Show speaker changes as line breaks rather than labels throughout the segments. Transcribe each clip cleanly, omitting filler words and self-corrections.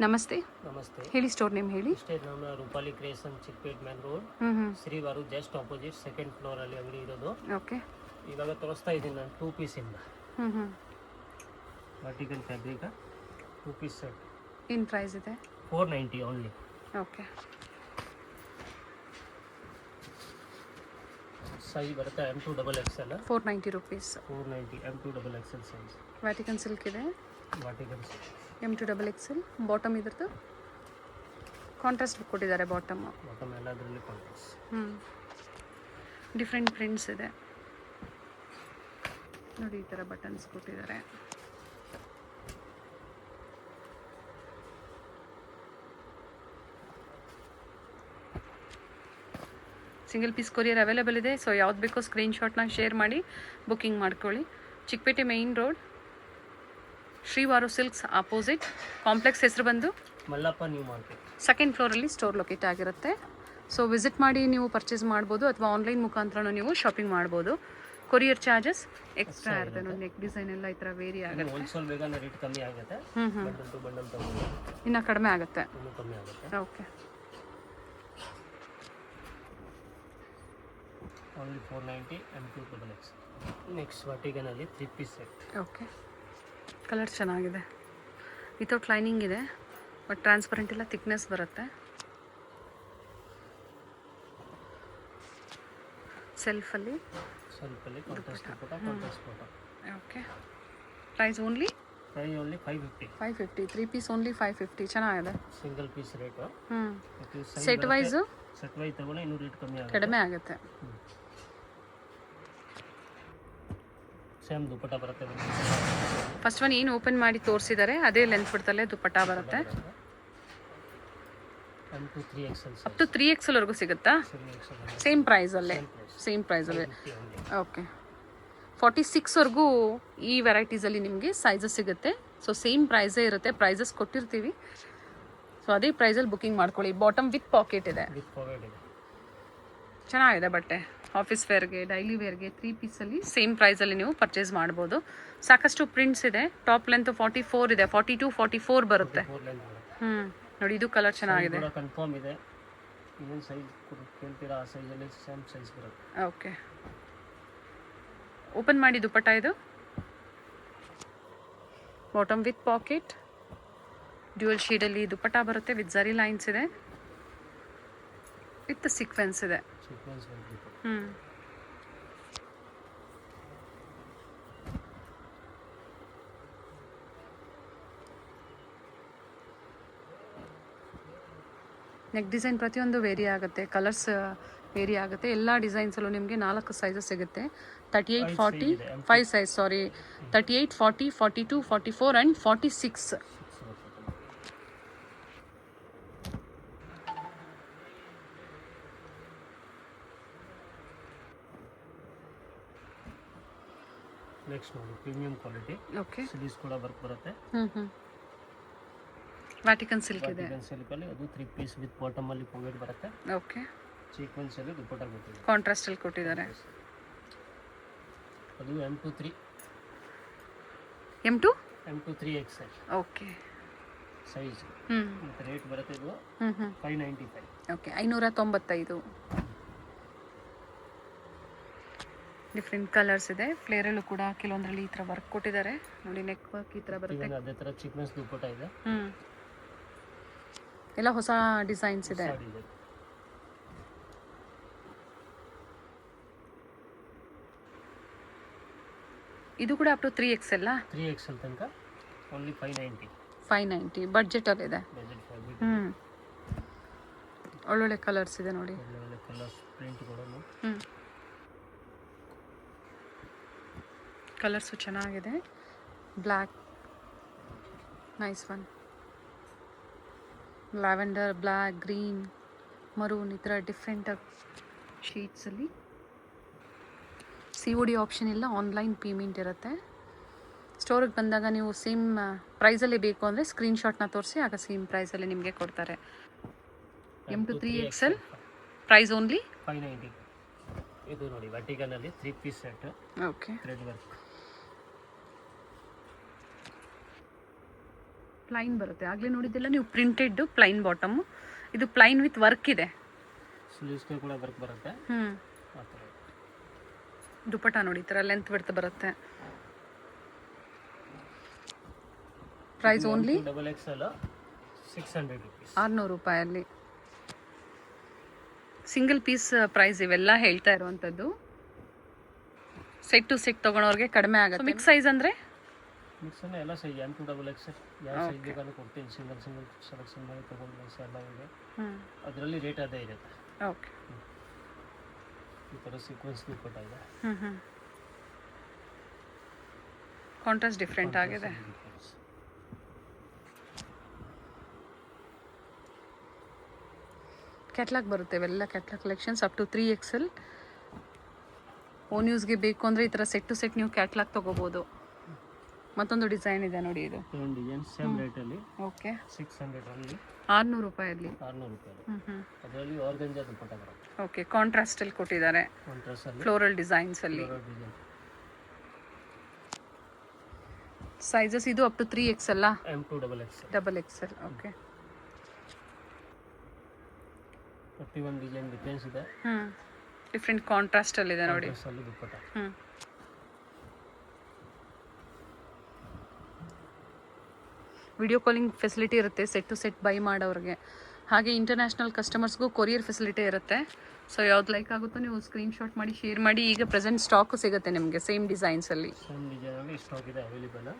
ನಮಸ್ತೆ.
ನಮಸ್ತೆ.
ಹೇಳಿ, ಸ್ಟೋರ್ ನೇಮ್ ಹೇಳಿ.
ಸ್ಟೇಟ್ ನಮ್ಮ Rupali creation Chickpet main road, Srivaru just opposite second floor ಅಲ್ಲಿ ಅಂಗಡಿ ಇರೋದು.
ಓಕೆ.
ಇವಾಗ ತೋರಿಸ್ತಾ ಇದ್ದೀನಿ ನಾನು 2 ಪೀಸ್ ಇಂದ ವರ್ಟಿಕಲ್ ಫ್ಯಾಬ್ರಿಕ್ 2 ಪೀಸ್ ಸೆಟ್.
ಏನು ಪ್ರೈಸ್ ಇದೆ?
490 ಓನ್ಲಿ.
ಓಕೆ.
ಸೈಜ್ ಬರುತ್ತೆ M2 double XL
490 rupees.
490 M2 double XL size.
Vatican silk ಇದೆ.
Vertical
M2 double XL. Bottom ಇದ್ರದ್ದು ಕಾಂಟ್ರಾಸ್ಟ್ ಕೊಟ್ಟಿದ್ದಾರೆ. ಬಾಟಮ್
ಎಲ್ಲ ಅದರಲ್ಲಿ ಕಾಂಟ್ರಾಸ್ಟ್.
ಡಿಫ್ರೆಂಟ್ ಪ್ರಿಂಟ್ಸ್ ಇದೆ ನೋಡಿ. ಈ ಥರ ಬಟನ್ಸ್ ಕೊಟ್ಟಿದ್ದಾರೆ. ಸಿಂಗಲ್ ಪೀಸ್ ಕೊರಿಯರ್ ಅವೈಲೇಬಲ್ ಇದೆ. ಸೊ ಯಾವ್ದು ಬೇಕೋ ಸ್ಕ್ರೀನ್ಶಾಟ್ನ ಶೇರ್ ಮಾಡಿ ಬುಕ್ಕಿಂಗ್ ಮಾಡ್ಕೊಳ್ಳಿ. Chickpet main road, Srivaru silks opposite. Complex ಹೆಸರು ಬಂದು
ಮಲ್ಲಪ್ಪ ನ್ಯೂ ಮಾರ್ಕೆಟ್,
ಸೆಕೆಂಡ್ ಫ್ಲೋರಲ್ಲಿ ಸ್ಟೋರ್ ಲೊಕೇಟ್ ಆಗಿರುತ್ತೆ. ಸೊ ವಿಸಿಟ್ ಮಾಡಿ ನೀವು ಪರ್ಚೇಸ್ ಮಾಡ್ಬೋದು ಅಥವಾ ಆನ್ಲೈನ್ ಮುಖಾಂತರ ನೀವು ಶಾಪಿಂಗ್ ಮಾಡ್ಬೋದು. ಕೊರಿಯರ್ ಚಾರ್ಜಸ್ ಎಕ್ಸ್ಟ್ರಾ ಇರುತ್ತೆ. ನೋಡಿ, ನೆಕ್ ಡಿಸೈನ್ ಎಲ್ಲ ಈ ಥರ ವೇರಿ ಆಗುತ್ತೆ.
ಹೋಲ್ಸೇಲ್ ಬೇಗನೆ ರೇಟ್ ಕಮ್ಮಿ ಆಗುತ್ತೆ. ಬಂಡಲ್ ಟು ಬಂಡಲ್ ತಗೊಂಡ್ರೆ
ಇನ್ನು ಕಡಿಮೆ ಆಗುತ್ತೆ.
ಇನ್ನೂ ಕಮ್ಮಿ ಆಗುತ್ತೆ.
Okay.
Only 490 M2 double XL. Next ವರ್ಟಿಕನಲ್ಲಿ 3 ಪೀಸ್ ಸೆಟ್.
ಓಕೆ. ಕಲರ್ ಚೆನ್ನಾಗಿದೆ. ವಿತೌಟ್ ಲೈನಿಂಗ್ ಇದೆ, ಬಟ್ ಟ್ರಾನ್ಸ್ಪರೆಂಟ್ ಇಲ್ಲ, ಥಿಕ್ನೆಸ್ ಬರುತ್ತೆ. ಸೆಲ್ಫಲ್ಲಿ
contrast photo.
Okay. Price only
550.
550. 3 piece only 550. ಚೆನ್ನಾಗಿದೆ.
Single piece rate.
Set wise
ತಗೊಂಡ್ರೆ ಇನ್ನೂ ರೇಟ್
ಕಡಿಮೆ ಆಗುತ್ತೆ.
ಸೇಮ್ ದುಪ್ಪಟ್ಟ ಬರುತ್ತೆ.
ಫಸ್ಟ್ ಒನ್ ಏನು ಓಪನ್ ಮಾಡಿ ತೋರಿಸಿದ್ದಾರೆ ಅದೇ ಲೆಂತ್ ಬಿಡ್ತಲ್ಲೇ ದುಪ್ಪಟ್ಟ ಬರುತ್ತೆ. ಅಪ್ ಟು 3XL ವರೆಗೂ ಸಿಗುತ್ತಾ? ಸೇಮ್ ಪ್ರೈಸಲ್ಲೇ. ಓಕೆ. 46 ವರೆಗೂ ಈ ವೆರೈಟೀಸಲ್ಲಿ ನಿಮಗೆ ಸೈಜಸ್ ಸಿಗುತ್ತೆ. ಸೊ ಸೇಮ್ ಪ್ರೈಸೇ ಇರುತ್ತೆ. ಪ್ರೈಸಸ್ ಕೊಟ್ಟಿರ್ತೀವಿ. ಸೊ ಅದೇ ಪ್ರೈಸಲ್ಲಿ ಬುಕ್ಕಿಂಗ್ ಮಾಡ್ಕೊಳ್ಳಿ. ಬಾಟಮ್ ವಿತ್ ಪಾಕೆಟ್ ಇದೆ. ಚೆನ್ನಾಗಿದೆ ಬಟ್ಟೆ. ಆಫೀಸ್ ವೇರ್ಗೆ, ಡೈಲಿ ವೇರ್ಗೆ 3 ಪೀಸಲ್ಲಿ ಸೇಮ್ ಪ್ರೈಸಲ್ಲಿ ನೀವು ಪರ್ಚೇಸ್ ಮಾಡ್ಬೋದು. ಸಾಕಷ್ಟು ಪ್ರಿಂಟ್ಸ್ ಇದೆ. ಟಾಪ್ ಲೆಂತ್ 44 ಇದೆ, 42, 44 ಬರುತ್ತೆ. ನೋಡಿ, ಇದು ಕಲರ್ ಚೆನ್ನಾಗಿದೆ.
ಕನ್ಫರ್ಮ್ ಇದೆ. ಏನು ಸೈಜ್ ಕೇಳ್ತೀರಾ ಆ ಸೈಜಲ್ಲಿ ಸೇಮ್ ಸೈಜ್ ಬರುತ್ತೆ.
ಓಕೆ. ಓಪನ್ ಮಾಡಿ ದುಪ್ಪಟ್ಟ ಇದು. ಬಾಟಮ್ ವಿತ್ ಪಾಕೆಟ್, ಡ್ಯೂಯಲ್ ಶೇಡಲ್ಲಿ ದುಪ್ಪಟ್ಟ ಬರುತ್ತೆ. ವಿತ್ ಝರಿ ಲೈನ್ಸ್ ಇದೆ, ವಿತ್ ಸೀಕ್ವೆನ್ಸ್ ಇದೆ. ನೆಕ್ ಡಿಸೈನ್ ಪ್ರತಿಯೊಂದು ವೇರಿ ಆಗುತ್ತೆ. ಕಲರ್ಸ್ ವೇರಿ ಆಗುತ್ತೆ. ಎಲ್ಲ ಡಿಸೈನ್ಸಲ್ಲೂ ನಿಮಗೆ 4 ಸೈಜಸ್ ಸಿಗುತ್ತೆ. 38, 40, 5 ಸೈಜ್, 38, 40, 42, 44 ಆ್ಯಂಡ್ 46.
ನೆಕ್ಸ್ಟ್ ನೋಡಿ, ಪ್ರೀಮಿಯಂ ಕ್ವಾಲಿಟಿ.
ಓಕೆ.
ಸ್ಲೀವ್ಸ್ ಕೂಡ ವರ್ಕ್ ಬರುತ್ತೆ.
ವ್ಯಾಟಿಕನ್ ಸಿಲ್ಕ್ ಇದೆ.
ಸಿಲ್ಕಲ್ಲಿ ಅದು 3 ಪೀಸ್ ವಿತ್ ಬಾಟಮ್ ಅಲ್ಲಿ ಪಾಕೆಟ್ ಬರುತ್ತೆ.
ಓಕೆ.
ಸೀಕ್ವೆನ್ಸ್ ಅಲ್ಲಿ ದುಪ್ಪಟ್ಟ ಕೊಟ್ಟಿದ್ದಾರೆ.
ಕಾಂಟ್ರಾಸ್ಟ್ ಅಲ್ಲಿ ಕೊಟ್ಟಿದ್ದಾರೆ.
ಅದು M2 3XL.
ಓಕೆ.
ಸೈಜ್ ಮತ್ತೆ ರೇಟ್ ಬರುತ್ತೆ ಇದು 595.
ಓಕೆ. 595. ಡಿಫ್ರೆಂಟ್ ಕಲರ್ಸ್ ಇದೆ. ಫ್ಲೇರಲ್ಲೂ ಕೂಡ ಕೆಲವೊಂದರಲ್ಲಿ ಈ ಥರ ವರ್ಕ್ ಕೊಟ್ಟಿದ್ದಾರೆ. ನೋಡಿ, ನೆಕ್ ವರ್ಕ್ ಈ ಥರ ಬರುತ್ತೆ.
ಅದೇ ಥರ ಚಿಕ್ನೆಸ್ ದುಪ್ಪಟ್ಟ ಇದೆ.
ಎಲ್ಲ ಹೊಸ ಡಿಸೈನ್ಸ್ ಇದೆ. ಇದು ಕೂಡ ಅಪ್ ಟು 3XL.
3XL ತನಕ ಓನ್ಲಿ
590 ಬಡ್ಜೆಟ್ ಅಲ್ಲಿ ಇದೆ. ಒಳ್ಳೊಳ್ಳೆ ಕಲರ್ಸ್ ಇದೆ ನೋಡಿ.
ಒಳ್ಳೊಳ್ಳೆ ಕಲರ್ಸ್, ಪ್ರಿಂಟ್ ಕೂಡ
ಕಲರ್ಸು ಚೆನ್ನಾಗಿದೆ. Black, nice one. Lavender, black, green, maroon, ಈ ಥರ ಡಿಫ್ರೆಂಟ್ ಶೇಡ್ಸಲ್ಲಿ. COD ಆಪ್ಷನ್ ಇಲ್ಲ, ಆನ್ಲೈನ್ ಪೇಮೆಂಟ್ ಇರುತ್ತೆ. ಸ್ಟೋರಿಗೆ ಬಂದಾಗ ನೀವು ಸೇಮ್ ಪ್ರೈಸಲ್ಲಿ ಬೇಕು ಅಂದರೆ ಸ್ಕ್ರೀನ್ಶಾಟ್ನ ತೋರಿಸಿ, ಆಗ ಸೇಮ್ ಪ್ರೈಸಲ್ಲಿ ನಿಮಗೆ ಕೊಡ್ತಾರೆ. M2 3XL price only
590. ಇದು ನೋಡಿ, vertical 3 piece set.
Okay.
Thread work.
Plain ಬರುತ್ತೆ. ಆಗಲೇ ನೋಡಿದ್ದೆಲ್ಲ ನೀವು ಪ್ರಿಂಟೆಡ್ ಪ್ಲೈನ್ ಬಾಟಮು, ಇದು ಪ್ಲೈನ್ ವಿತ್ ವರ್ಕ್ ಇದೆ.
ಸ್ಲೀವ್ಸ್ಗೆ ಕೂಡ ವರ್ಕ್ ಬರುತ್ತೆ. ಆ ಥರ
ದುಪಟ್ಟ ನೋಡಿ ಈ ಥರ ಲೆಂತ್ ಬಿಡ್ತಾ ಬರುತ್ತೆ. Price only
XXL 600 rupees.
600 ರೂಪಾಯಲ್ಲಿ ಸಿಂಗಲ್ ಪೀಸ್ ಪ್ರೈಸ್ ಇವೆಲ್ಲ ಹೇಳ್ತಾ ಇರುವಂಥದ್ದು. ಸೆಟ್ ಟು ಸೆಟ್ ತೊಗೊಳೋರಿಗೆ ಕಡಿಮೆ ಆಗುತ್ತೆ. ಮಿಕ್ಸ್ ಸೈಜ್ ಅಂದರೆ
ಮಿಕ್ಸ್ ಎಲ್ಲ ಸೈಜ್ M to XXL ಯಾವ ಸೈಜ್ ಬೇಕಾದ್ರೂ ಕೊಡ್ತೀನಿ. ಸಿಂಗಲ್ ಸೆಲೆಕ್ಷನ್ ಮಾಡಿ ತೊಗೊಂಡು ಎಲ್ಲ ಇದೆ. ಅದರಲ್ಲಿ ರೇಟ್ ಅದೇ ಇರುತ್ತೆ.
ಓಕೆ,
ಈ ಥರ ಸೀಕ್ವೆನ್ಸ್ ದುಪ್ಪಟ್ಟ ಇದೆ.
ಕಾಂಟ್ರಾಸ್ಟ್ ಡಿಫ್ರೆಂಟ್ ಆಗಿದೆ. ಕ್ಯಾಟ್ಲಾಗ್ ಬರುತ್ತೆ ಇವೆಲ್ಲ. Catalogue collections up to 3XL. Own ಯೂಸ್ಗೆ ಬೇಕು ಅಂದರೆ ಈ ಥರ ಸೆಟ್ ಟು ಸೆಟ್ ನೀವು ಕ್ಯಾಟ್ಲಾಗ್ ತೊಗೋಬೋದು. ಮತ್ತೊಂದು ಡಿಸೈನ್ ಇದೆ ನೋಡಿ, ಇದು
ಡಿಸೈನ್ ಸೇಮ್ ರೇಟಲ್ಲಿ.
ಓಕೆ,
600 ಅಲ್ಲಿ
600 ರೂಪಾಯಲ್ಲಿ.
600 ರೂಪಾಯಿ. ಅದರಲ್ಲಿ ಆರ್ಗಂಜಾ ದುಪ್ಪಟ್ಟ ಬರುತ್ತೆ.
ಓಕೆ, ಕಾಂಟ್ರಾಸ್ಟಲ್ಲಿ ಕೊಟ್ಟಿದ್ದಾರೆ.
ಕಾಂಟ್ರಾಸ್ಟಲ್ಲಿ
ಫ್ಲೋರಲ್ ಡಿಸೈನ್ಸಲ್ಲಿ ಸೈಜಸ್. ಇದು up to 3XL
M to XXL.
Okay,
ಪ್ರತಿಯೊಂದು ಡಿಸೈನ್ ಡಿಫ್ರೆನ್ಸ್ ಇದೆ.
ಡಿಫ್ರೆಂಟ್ ಕಾಂಟ್ರಾಸ್ಟಲ್ಲಿ ಇದೆ ನೋಡಿ.
ಅಲ್ಲಿ ದುಪ್ಪಟ್ಟ
ವಿಡಿಯೋ ಕಾಲಿಂಗ್ ಫೆಸಿಲಿಟಿ ಇರುತ್ತೆ ಸೆಟ್ ಟು ಸೆಟ್ ಬೈ ಮಾಡೋರಿಗೆ. ಹಾಗೆ ಇಂಟರ್ನ್ಯಾಷನಲ್ ಕಸ್ಟಮರ್ಸ್ಗೂ ಕೊರಿಯರ್ ಫೆಸಿಲಿಟಿ ಇರುತ್ತೆ. ಸೊ ಯಾವ್ದು ಲೈಕ್ ಆಗುತ್ತೋ ನೀವು ಸ್ಕ್ರೀನ್ಶಾಟ್ ಮಾಡಿ ಶೇರ್ ಮಾಡಿ. ಈಗ ಪ್ರೆಸೆಂಟ್ ಸ್ಟಾಕು ಸಿಗುತ್ತೆ ನಿಮಗೆ ಸೇಮ್ ಡಿಸೈನ್ಸಲ್ಲಿ.
ಸೇಮ್ ಡಿಸೈನಲ್ಲಿ ಸ್ಟಾಕ್ ಇದೆ ಅವೈಲೇಬಲ್.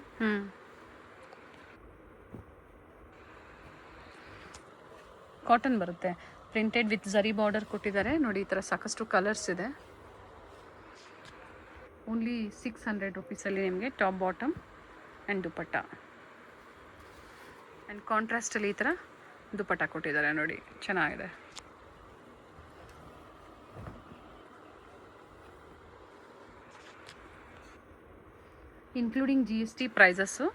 ಕಾಟನ್ ಬರುತ್ತೆ, ಪ್ರಿಂಟೆಡ್ ವಿತ್ ಝರಿ ಬಾರ್ಡರ್ ಕೊಟ್ಟಿದ್ದಾರೆ ನೋಡಿ. ಈ ಥರ ಸಾಕಷ್ಟು ಕಲರ್ಸ್ ಇದೆ. ಓನ್ಲಿ 600 ರೂಪೀಸಲ್ಲಿ ನಿಮಗೆ top bottom and dupatta. And ಕಾಂಟ್ರಾಸ್ಟಲ್ಲಿ ಈ ಥರ ದುಪಟ್ಟ ಕೊಟ್ಟಿದ್ದಾರೆ ನೋಡಿ, ಚೆನ್ನಾಗಿದೆ. Including GST prices.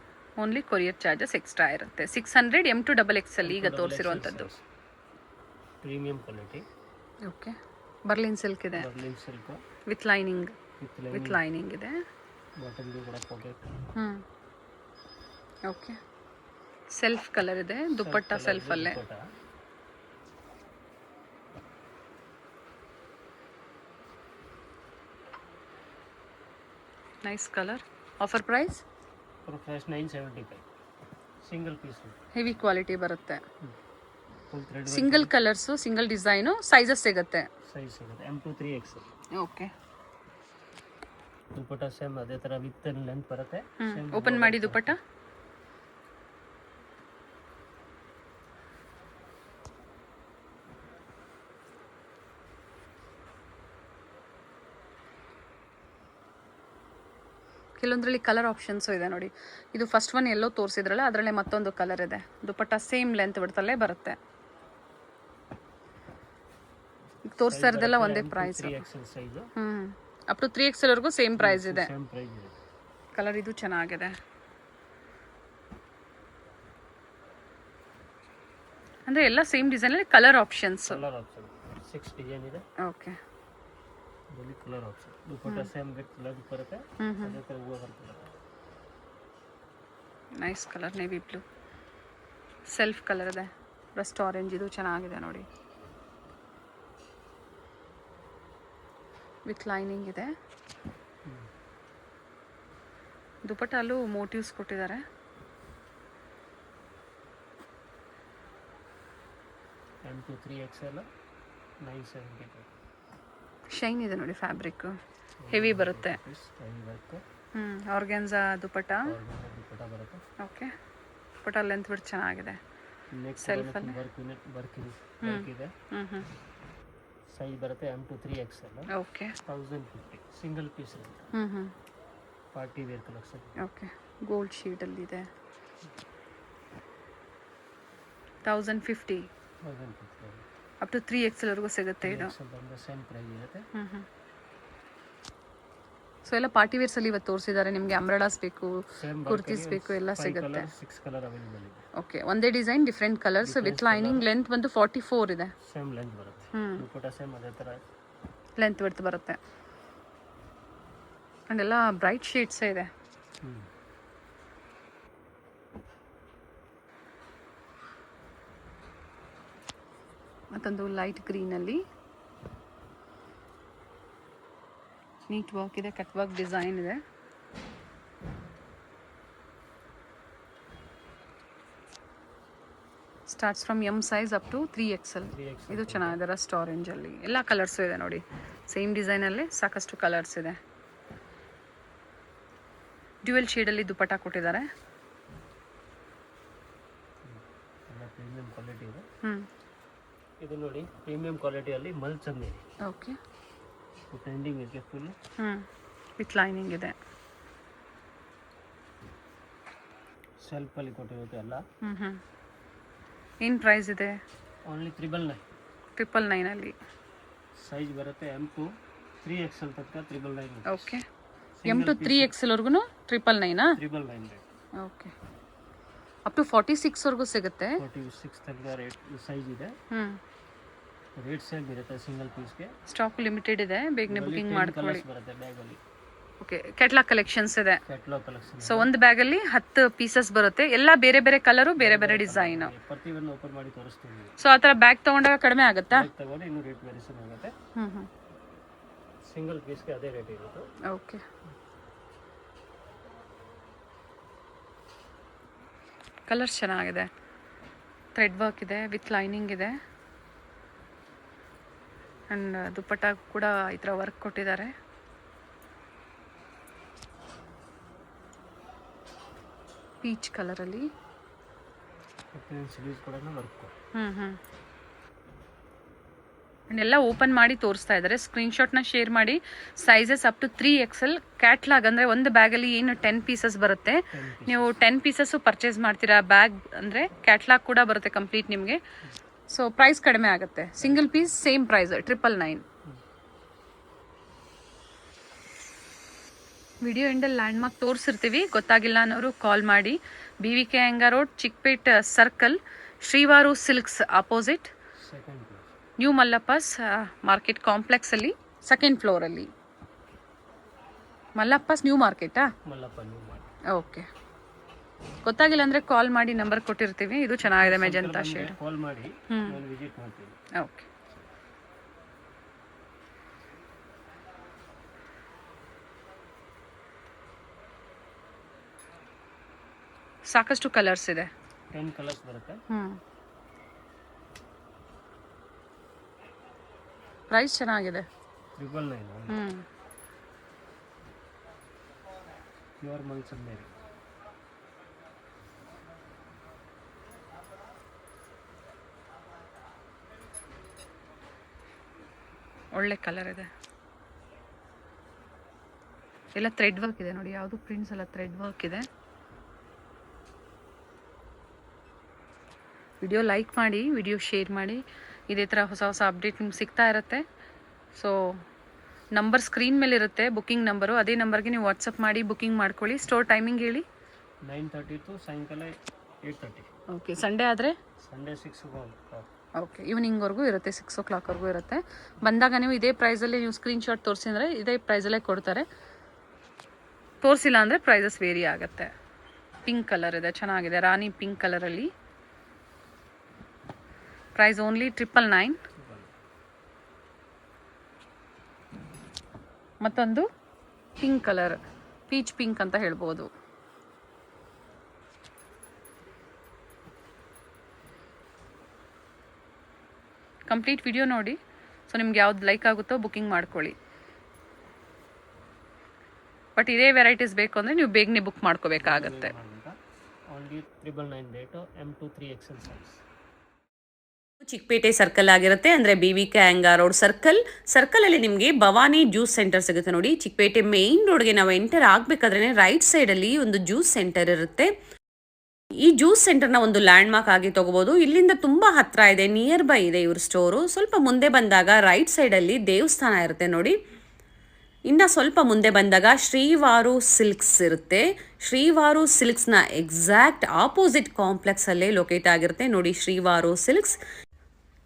Only courier charges extra ಇರುತ್ತೆ. 600 M to XXL ಈಗ ತೋರಿಸಿರುವಂಥದ್ದು.
Premium quality.
Okay, Berlin silk ಇದೆ.
ಬರ್ಲಿನ್ ಸಿಲ್ಕ್
ವಿತ್ ಲೈನಿಂಗ್ ಇದೆ.
ಬಾಟಮ್ಗೆ ಕೂಡ ಪಾಕೆಟ್.
ಓಕೆ, ಸೆಲ್ಫ್ ಕಲರ್ ಇದೆ. ದುಪಟ್ಟ ಸೆಲ್ಫಲ್ಲೇ. Nice colour. Offer price
975. Single piece
heavy quality ಬರುತ್ತೆ. Single colours, single design, sizes ಸಿಗುತ್ತೆ.
ಸೈಜ್ ಸಿಗುತ್ತೆ M to 3XL.
Okay,
dupatta same ಅದೇ ಥರ ವಿತ್ ಲೆಂತ್ ಬರುತ್ತೆ.
ಓಪನ್ ಮಾಡಿ ದುಪ್ಪಟ್ಟ. ಕೆಲವೊಂದರಲ್ಲಿ ಕಲರ್ ಆಪ್ಷನ್ಸು ಇದೆ ನೋಡಿ. ಇದು ಫಸ್ಟ್ ಒನ್ ಎಲ್ಲೋ ತೋರಿಸಿದ್ರಲ್ಲ, ಅದರಲ್ಲೇ ಮತ್ತೊಂದು ಕಲರ್ ಇದೆ. ದುಪಟ್ಟ ಸೇಮ್ ಲೆಂತ್ ಬಿಡ್ತಲ್ಲೇ ಬರುತ್ತೆ. ತೋರಿಸ್ತಾ ಇರೋದೆಲ್ಲ ಒಂದೇ ಪ್ರೈಸ್. ಅಪ್ ಟು 3XL ವರೆಗೂ ಸೇಮ್ ಪ್ರೈಸ್ ಇದೆ. ಕಲರ್ ಇದು ಚೆನ್ನಾಗಿದೆ. ಅಂದರೆ ಎಲ್ಲ ಸೇಮ್ ಡಿಸೈನಲ್ಲಿ ಕಲರ್ ಆಪ್ಷನ್ಸ್.
6 ಡಿಸೈನ್ ಇದೆ.
Okay,
colour option. Dupatta same with length ಬರುತ್ತೆ. ಅದೇ ಥರ ಹೂವು ಬರ್ತದೆ.
Nice colour, navy blue self colour ಇದೆ. ರಸ್ಟ್ ಆರೆಂಜ್ ಇದು ಚೆನ್ನಾಗಿದೆ ನೋಡಿ. ವಿತ್ ಲೈನಿಂಗ್ ಇದೆ. ದುಪಟ್ಟಲ್ಲೂ ಮೋಟಿವ್ಸ್ ಕೊಟ್ಟಿದ್ದಾರೆ.
M to 3XL 975.
ಶೈನ್ ಇದೆ ನೋಡಿ, ಫ್ಯಾಬ್ರಿಕ್ ಹೆವಿ ಬರುತ್ತೆ. ಆರ್ಗ್ಯಾನ್ಸಾ ದುಪಟ್ಟ.
ಬರುತ್ತೆ.
ಓಕೆ, ದುಪಟ್ಟ ಲೆಂತ್ ಬಿಟ್ಟು ಚೆನ್ನಾಗಿದೆ. ಸೆಲ್ಫಲ್ಲಿ
ವರ್ಕ್ ಇದೆ. ಸೈಜ್ ಬರುತ್ತೆ M to 3XL.
Okay,
1050. Single piece party wear collection.
Okay, gold ಶೀಟಲ್ಲಿದೆ. 1050 ಅಪ್ ಟು 3XL ವರೆಗೂ ಸಿಗುತ್ತೆ ಇದು.
ಸೇಮ್ ಪ್ರೈಸ್ ಇರುತ್ತೆ.
ಸೊ ಎಲ್ಲ ಪಾರ್ಟಿ ವೇರ್ಸಲ್ಲಿ ಇವತ್ತು ತೋರಿಸಿದ್ದಾರೆ. ನಿಮಗೆ ಅಂಬ್ರೆಲಾಸ್ ಬೇಕು, ಕುರ್ತೀಸ್ ಬೇಕು, ಎಲ್ಲ ಸಿಗುತ್ತೆ.
6 ಕಲರ್ ಅವೈಲೇಬಲ್ ಇದೆ.
ಓಕೆ, ಒಂದೇ design different colours with lining. Length ಬಂದು 44 ಇದೆ.
ಸೇಮ್ ಲೆಂತ್ ಬರುತ್ತೆ. ದುಪಟ್ಟ ಸೇಮ್ ಅದೇ ಥರ
ಲೆಂತ್ ಬಿಡ್ತು ಬರುತ್ತೆ. ಆ್ಯಂಡ್ ಎಲ್ಲ ಬ್ರೈಟ್ ಶೇಡ್ಸೇ ಇದೆ. ಮತ್ತೊಂದು ಲೈಟ್ ಗ್ರೀನಲ್ಲಿ ನೀಟ್ ವರ್ಕ್ ಇದೆ, ಕಟ್ ವರ್ಕ್ ಡಿಸೈನ್ ಇದೆ. Starts from M size up to 3XL. ಇದು ಚೆನ್ನಾಗಿದೆ, ರಸ್ಟ್ ಆರೆಂಜಲ್ಲಿ ಎಲ್ಲ ಕಲರ್ಸು ಇದೆ ನೋಡಿ. ಸೇಮ್ ಡಿಸೈನಲ್ಲಿ ಸಾಕಷ್ಟು ಕಲರ್ಸ್ ಇದೆ. ಡ್ಯುಯಲ್ ಶೇಡಲ್ಲಿ ದುಪಟ್ಟ ಕೊಟ್ಟಿದ್ದಾರೆ.
ಪ್ರೀಮಿಯಂ ಕ್ವಾಲಿಟಿ ಇದೆ.
ಇದು
ನೋಡಿ ಪ್ರೀಮಿಯಂ ಕ್ವಾಲಿಟಿಯಲ್ಲಿ ಮಲ್ ಚಂದೇರಿ.
ಓಕೆ,
ಟ್ರೆಂಡಿಂಗ್ ಇದೆ ಫುಲ್.
ವಿತ್ ಲೈನಿಂಗ್ ಇದೆ.
ಸೆಲ್ಫಲ್ಲಿ ಕೊಟ್ಟಿರುತ್ತೆ ಎಲ್ಲ.
ಏನು ಪ್ರೈಸ್ ಇದೆ?
ಓನ್ಲಿ 999.
999 ಅಲ್ಲಿ
ಸೈಜ್ ಬರುತ್ತೆ M to 3XL ತನಕ 999.
ಓಕೆ, M to 3XL ವರ್ಗು 999.
999.
ಓಕೆ, ಅಪ್ ಟು 46 ವರೆಗೂ ಸಿಗುತ್ತೆ.
46 ತನಕ ರೇಟ್ ಸೈಜ್ ಇದೆ. ರೇಟ್ ಸೇಮ್ ಇರುತ್ತೆ ಸಿಂಗಲ್ ಪೀಸ್ಗೆ.
ಸ್ಟಾಕ್ ಲಿಮಿಟೆಡ್ ಇದೆ, ಬೇಗನೆ ಬುಕಿಂಗ್ ಮಾಡ್ಕೊಳ್ಳಿ.
ಬರುತ್ತೆ ಬ್ಯಾಗಲ್ಲಿ.
ಓಕೆ, ಕ್ಯಾಟ್ಲಾಗ್ ಕಲೆಕ್ಷನ್ಸ್ ಇದೆ.
Catalogue collection.
ಸೊ ಒಂದು ಬ್ಯಾಗಲ್ಲಿ 10 ಪೀಸಸ್ ಬರುತ್ತೆ, ಎಲ್ಲ ಬೇರೆ ಬೇರೆ ಕಲರು, ಬೇರೆ ಬೇರೆ ಡಿಸೈನ್.
ಪ್ರತಿಯೊಂದು ಓಪನ್ ಮಾಡಿ ತೋರಿಸ್ತೀವಿ.
ಸೊ ಆ ಥರ ಬ್ಯಾಗ್ ತೊಗೊಂಡಾಗ ಕಡಿಮೆ ಆಗುತ್ತಾ?
ತಗೊಂಡು ಇನ್ನೂ ರೇಟ್ ವೇರಿಯೇಷನ್ ಆಗುತ್ತೆ. ಸಿಂಗಲ್ ಪೀಸ್ಗೆ ಅದೇ ರೇಟ್ ಇರುತ್ತೆ.
ಓಕೆ, ಕಲರ್ಸ್ ಚೆನ್ನಾಗಿದೆ. ಥ್ರೆಡ್ ವರ್ಕ್ ಇದೆ, ವಿತ್ ಲೈನಿಂಗ್ ಇದೆ. ಆ್ಯಂಡ್ ದುಪ್ಪಟ್ಟ ಕೂಡ ಈ ಥರ ವರ್ಕ್ ಕೊಟ್ಟಿದ್ದಾರೆ. ಪೀಚ್ ಕಲರಲ್ಲಿ. ಎಲ್ಲ ಓಪನ್ ಮಾಡಿ ತೋರಿಸ್ತಾ ಇದ್ದಾರೆ. ಸ್ಕ್ರೀನ್ಶಾಟ್ನ ಶೇರ್ ಮಾಡಿ. Sizes up to 3XL. Catalogue ಅಂದರೆ ಒಂದು ಬ್ಯಾಗಲ್ಲಿ ಏನು 10 ಪೀಸಸ್ ಬರುತ್ತೆ. ನೀವು 10 ಪೀಸಸ್ಸು ಪರ್ಚೇಸ್ ಮಾಡ್ತೀರಾ ಬ್ಯಾಗ್ ಅಂದರೆ ಕ್ಯಾಟ್ಲಾಗ್ ಕೂಡ ಬರುತ್ತೆ ಕಂಪ್ಲೀಟ್ ನಿಮಗೆ. ಸೊ ಪ್ರೈಸ್ ಕಡಿಮೆ ಆಗುತ್ತೆ. Single piece same price 999. Video ಎಂಡಲ್ಲಿ ಲ್ಯಾಂಡ್ಮಾರ್ಕ್ ತೋರಿಸಿರ್ತೀವಿ, ಗೊತ್ತಾಗಿಲ್ಲ ಅನ್ನೋರು ಕಾಲ್ ಮಾಡಿ. BVK Iyengar road, Chickpet circle, Srivaru silks opposite, new Mallappa's market ಕಾಂಪ್ಲೆಕ್ಸಲ್ಲಿ, ಸೆಕೆಂಡ್ ಫ್ಲೋರಲ್ಲಿ. ಮಲ್ಲಪ್ಪಸ್ ನ್ಯೂ ಮಾರ್ಕೆಟಾ? ಓಕೆ, ಗೊತ್ತಾಗಿಲ್ಲ ಅಂದರೆ ಕಾಲ್ ಮಾಡಿ, ನಂಬರ್ ಕೊಟ್ಟಿರ್ತೀವಿ. ಇದು ಚೆನ್ನಾಗಿದೆ, ಮೆಜೆಂಟಾ ಶೇಡ್.
ಕಾಲ್ ಮಾಡಿ, ವಿಸಿಟ್ ಮಾಡ್ತೀವಿ.
ಓಕೆ, ಸಾಕಷ್ಟು ಕಲರ್ಸ್ ಇದೆ.
10 ಕಲರ್ಸ್ ಬರುತ್ತೆ.
ಪ್ರೈಸ್ ಚೆನ್ನಾಗಿದೆ.
999. ಪ್ಯೂರ್ ಮಲ್ ಚಂದೇರಿ.
ಒಳ್ಳೆ ಕಲರ್ ಇದೆ. ಎಲ್ಲ ಥ್ರೆಡ್ ವರ್ಕ್ ಇದೆ ನೋಡಿ, ಯಾವುದು ಪ್ರಿಂಟ್ಸ್ ಎಲ್ಲ ಥ್ರೆಡ್ ವರ್ಕ್ ಇದೆ. ವಿಡಿಯೋ ಲೈಕ್ ಮಾಡಿ, ವಿಡಿಯೋ ಶೇರ್ ಮಾಡಿ. ಇದೇ ಥರ ಹೊಸ ಹೊಸ ಅಪ್ಡೇಟ್ ನಿಮ್ಗೆ ಸಿಗ್ತಾ ಇರುತ್ತೆ. ಸೊ ನಂಬರ್ ಸ್ಕ್ರೀನ್ ಮೇಲೆ ಇರುತ್ತೆ, ಬುಕ್ಕಿಂಗ್ ನಂಬರು. ಅದೇ ನಂಬರ್ಗೆ ನೀವು ವಾಟ್ಸಪ್ ಮಾಡಿ ಬುಕ್ಕಿಂಗ್ ಮಾಡ್ಕೊಳ್ಳಿ. ಸ್ಟೋರ್ ಟೈಮಿಂಗ್ ಹೇಳಿ.
9:30 to ಸಾಯಂಕಾಲ 8:30.
ಓಕೆ, ಸಂಡೇ ಆದರೆ
ಸಂಡೇ 6 o'clock.
ಓಕೆ, ಈವ್ನಿಂಗ್ವರೆಗೂ ಇರುತ್ತೆ, 6 o'clockವರೆಗೂ ಇರುತ್ತೆ. ಬಂದಾಗ ನೀವು ಇದೇ ಪ್ರೈಸಲ್ಲಿ ನೀವು ಸ್ಕ್ರೀನ್ಶಾಟ್ ತೋರಿಸಿದ್ರೆ ಇದೇ ಪ್ರೈಸಲ್ಲೇ ಕೊಡ್ತಾರೆ. ತೋರಿಸಿಲ್ಲ ಅಂದರೆ ಪ್ರೈಸಸ್ ವೇರಿ ಆಗುತ್ತೆ. ಪಿಂಕ್ ಕಲರ್ ಇದೆ, ಚೆನ್ನಾಗಿದೆ, ರಾಣಿ ಪಿಂಕ್ ಕಲರಲ್ಲಿ. Price only 999. ಮತ್ತೊಂದು ಪಿಂಕ್ ಕಲರ್, ಪೀಚ್ ಪಿಂಕ್ ಅಂತ ಹೇಳ್ಬೋದು. ಕಂಪ್ಲೀಟ್ ವಿಡಿಯೋ ನೋಡಿ. ಸೊ ನಿಮ್ಗೆ ಯಾವ್ದು ಲೈಕ್ ಆಗುತ್ತೋ ಬುಕ್ಕಿಂಗ್ ಮಾಡ್ಕೊಳ್ಳಿ. ಬಟ್ ಇದೇ ವೆರೈಟೀಸ್ ಬೇಕು ಅಂದರೆ ನೀವು ಬೇಗನೆ ಬುಕ್ ಮಾಡ್ಕೋಬೇಕಾಗತ್ತೆ.
Only 999 rate. M to 3XL size.
Chickpete circle ಆಗಿರುತ್ತೆ, ಅಂದರೆ BVK ಅಯ್ಯಂಗಾರ್ ರೋಡ್ ಸರ್ಕಲಲ್ಲಿ ನಿಮಗೆ ಭವಾನಿ ಜ್ಯೂಸ್ ಸೆಂಟರ್ ಸಿಗುತ್ತೆ ನೋಡಿ. ಚಿಕ್ಕಪೇಟೆ ಮೇನ್ ರೋಡ್ಗೆ ನಾವು ಎಂಟರ್ ಆಗಬೇಕಾದ್ರೆ ರೈಟ್ ಸೈಡಲ್ಲಿ ಒಂದು ಜ್ಯೂಸ್ ಸೆಂಟರ್ ಇರುತ್ತೆ. ಈ ಜ್ಯೂಸ್ ಸೆಂಟರ್ನ ಒಂದು ಲ್ಯಾಂಡ್ ಮಾರ್ಕ್ ಆಗಿ ತಗೋಬಹುದು. ಇಲ್ಲಿಂದ ತುಂಬಾ ಹತ್ರ ಇದೆ, ನಿಯರ್ ಬೈ ಇದೆ ಇವ್ರ ಸ್ಟೋರು. ಸ್ವಲ್ಪ ಮುಂದೆ ಬಂದಾಗ ರೈಟ್ ಸೈಡಲ್ಲಿ ದೇವಸ್ಥಾನ ಇರುತ್ತೆ ನೋಡಿ. ಇನ್ನು ಸ್ವಲ್ಪ ಮುಂದೆ ಬಂದಾಗ ಶ್ರೀವಾರು ಸಿಲ್ಕ್ಸ್ ಇರುತ್ತೆ. ಶ್ರೀವಾರು ಸಿಲ್ಕ್ಸ್ನ ಎಕ್ಸಾಕ್ಟ್ ಆಪೋಸಿಟ್ ಕಾಂಪ್ಲೆಕ್ಸಲ್ಲೇ ಲೊಕೇಟ್ ಆಗಿರುತ್ತೆ ನೋಡಿ ಶ್ರೀವಾರು ಸಿಲ್ಕ್ಸ್.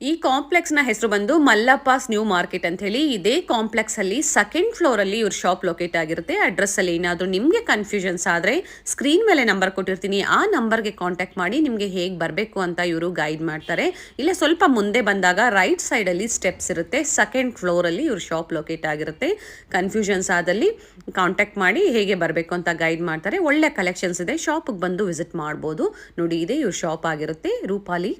ಈ ಕಾಂಪ್ಲೆಕ್ಸ್ನ ಹೆಸರು ಬಂದು ಮಲ್ಲಪ್ಪಾಸ್ ನ್ಯೂ ಮಾರ್ಕೆಟ್ ಅಂತ ಹೇಳಿ. ಇದೇ ಕಾಂಪ್ಲೆಕ್ಸ್ ಅಲ್ಲಿ ಸೆಕೆಂಡ್ ಫ್ಲೋರ್ ಅಲ್ಲಿ ಇವ್ರ ಶಾಪ್ ಲೊಕೇಟ್ ಆಗಿರುತ್ತೆ. ಅಡ್ರೆಸ್ ಅಲ್ಲಿ ಏನಾದರೂ ನಿಮಗೆ ಕನ್ಫ್ಯೂಷನ್ಸ್ ಆದ್ರೆ ಸ್ಕ್ರೀನ್ ಮೇಲೆ ನಂಬರ್ ಕೊಟ್ಟಿರ್ತೀನಿ, ಆ ನಂಬರ್ಗೆ ಕಾಂಟ್ಯಾಕ್ಟ್ ಮಾಡಿ ನಿಮಗೆ ಹೇಗೆ ಬರಬೇಕು ಅಂತ ಇವರು ಗೈಡ್ ಮಾಡ್ತಾರೆ. ಇಲ್ಲ ಸ್ವಲ್ಪ ಮುಂದೆ ಬಂದಾಗ ರೈಟ್ ಸೈಡ್ ಅಲ್ಲಿ ಸ್ಟೆಪ್ಸ್ ಇರುತ್ತೆ, ಸೆಕೆಂಡ್ ಫ್ಲೋರ್ ಅಲ್ಲಿ ಇವ್ರ ಶಾಪ್ ಲೊಕೇಟ್ ಆಗಿರುತ್ತೆ. ಕನ್ಫ್ಯೂಷನ್ಸ್ ಆದಲ್ಲಿ ಕಾಂಟ್ಯಾಕ್ಟ್ ಮಾಡಿ ಹೇಗೆ ಬರಬೇಕು ಅಂತ ಗೈಡ್ ಮಾಡ್ತಾರೆ. ಒಳ್ಳೆ ಕಲೆಕ್ಷನ್ಸ್ ಇದೆ, ಶಾಪಿಗೆ ಬಂದು ವಿಸಿಟ್ ಮಾಡ್ಬೋದು. ನೋಡಿ, ಇದೇ ಇವ್ರ ಶಾಪ್ ಆಗಿರುತ್ತೆ, ರೂಪಾಲಿ